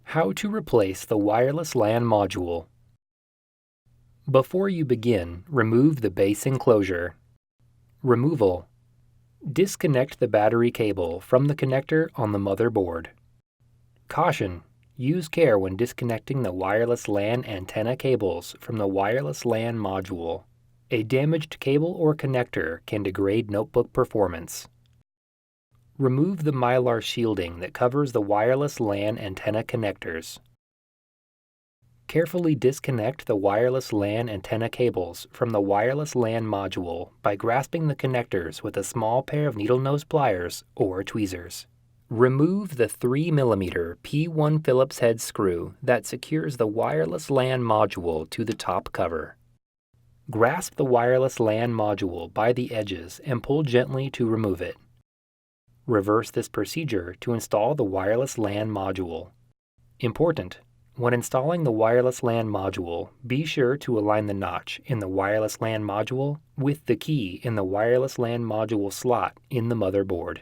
How to replace the wireless LAN module. Before you begin, remove the base enclosure. Removal. Disconnect the battery cable from the connector on the motherboard. Caution: use care when disconnecting the wireless LAN antenna cables from the wireless LAN module. A damaged cable or connector can degrade notebook performance. Remove the mylar shielding that covers the wireless LAN antenna connectors. Carefully disconnect the wireless LAN antenna cables from the wireless LAN module by grasping the connectors with a small pair of needle nose pliers or tweezers. Remove the 3mm P1 Phillips-head screw that secures the wireless LAN module to the top cover. Grasp the wireless LAN module by the edges and pull gently to remove it. Reverse this procedure to install the wireless LAN module. Important: when installing the wireless LAN module, be sure to align the notch in the wireless LAN module with the key in the wireless LAN module slot in the motherboard.